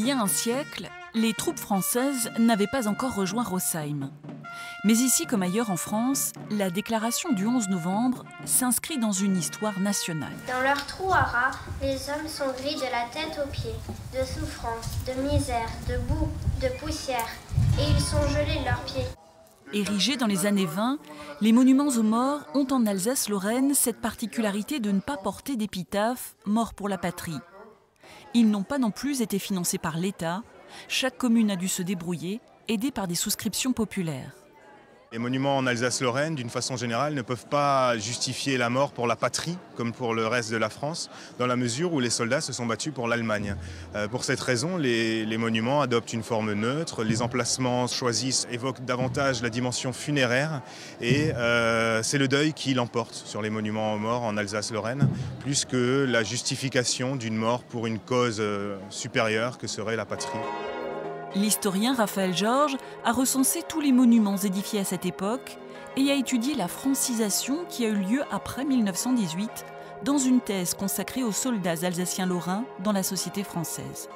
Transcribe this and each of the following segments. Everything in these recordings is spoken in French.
Il y a un siècle, les troupes françaises n'avaient pas encore rejoint Rosheim. Mais ici comme ailleurs en France, la déclaration du 11 novembre s'inscrit dans une histoire nationale. Dans leur trou à rats, les hommes sont gris de la tête aux pieds, de souffrance, de misère, de boue, de poussière, et ils sont gelés de leurs pieds. Érigés dans les années 20, les monuments aux morts ont en Alsace-Lorraine cette particularité de ne pas porter d'épitaphe « mort pour la patrie ». Ils n'ont pas non plus été financés par l'État. Chaque commune a dû se débrouiller, aidée par des souscriptions populaires. Les monuments en Alsace-Lorraine, d'une façon générale, ne peuvent pas justifier la mort pour la patrie, comme pour le reste de la France, dans la mesure où les soldats se sont battus pour l'Allemagne. Pour cette raison, les monuments adoptent une forme neutre, les emplacements choisis évoquent davantage la dimension funéraire, et c'est le deuil qui l'emporte sur les monuments aux morts en Alsace-Lorraine, plus que la justification d'une mort pour une cause supérieure que serait la patrie. L'historien Raphaël Georges a recensé tous les monuments édifiés à cette époque et a étudié la francisation qui a eu lieu après 1918 dans une thèse consacrée aux soldats alsaciens-lorrains dans la société française.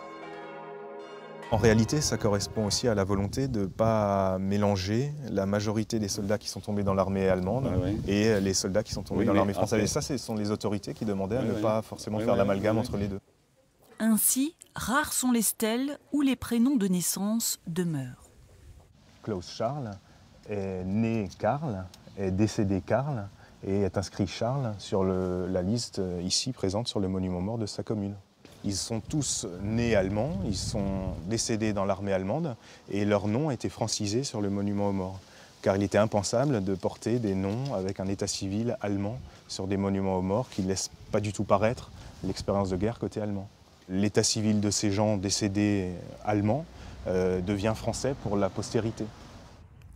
En réalité, ça correspond aussi à la volonté de ne pas mélanger la majorité des soldats qui sont tombés dans l'armée allemande et les soldats qui sont tombés dans l'armée française. Et ça, ce sont les autorités qui demandaient à ne pas forcément faire l'amalgame entre les deux. Ainsi, rares sont les stèles où les prénoms de naissance demeurent. Klaus Charles est né Karl, est décédé Karl et est inscrit Charles sur la liste ici présente sur le monument mort de sa commune. Ils sont tous nés allemands, ils sont décédés dans l'armée allemande et leur nom a été francisé sur le monument aux morts. Car il était impensable de porter des noms avec un état civil allemand sur des monuments aux morts qui ne laissent pas du tout paraître l'expérience de guerre côté allemand. L'état civil de ces gens décédés allemands devient français pour la postérité.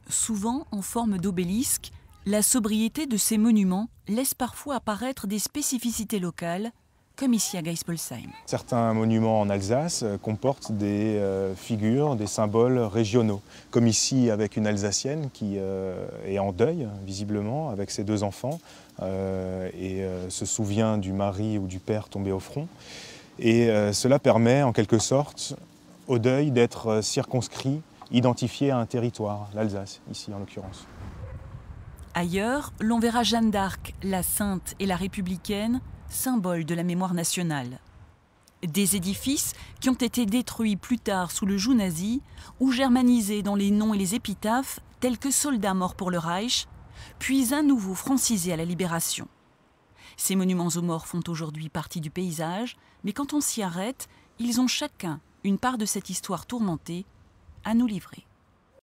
Souvent en forme d'obélisque, la sobriété de ces monuments laisse parfois apparaître des spécificités locales, comme ici à Geispolsheim. Certains monuments en Alsace comportent des figures, des symboles régionaux, comme ici avec une Alsacienne qui est en deuil, visiblement, avec ses deux enfants, et se souvient du mari ou du père tombé au front. Et cela permet en quelque sorte au deuil d'être circonscrit, identifié à un territoire, l'Alsace ici en l'occurrence. Ailleurs, l'on verra Jeanne d'Arc, la sainte et la républicaine, symbole de la mémoire nationale. Des édifices qui ont été détruits plus tard sous le joug nazi ou germanisés dans les noms et les épitaphes tels que soldats morts pour le Reich, puis à nouveau francisés à la Libération. Ces monuments aux morts font aujourd'hui partie du paysage, mais quand on s'y arrête, ils ont chacun une part de cette histoire tourmentée à nous livrer.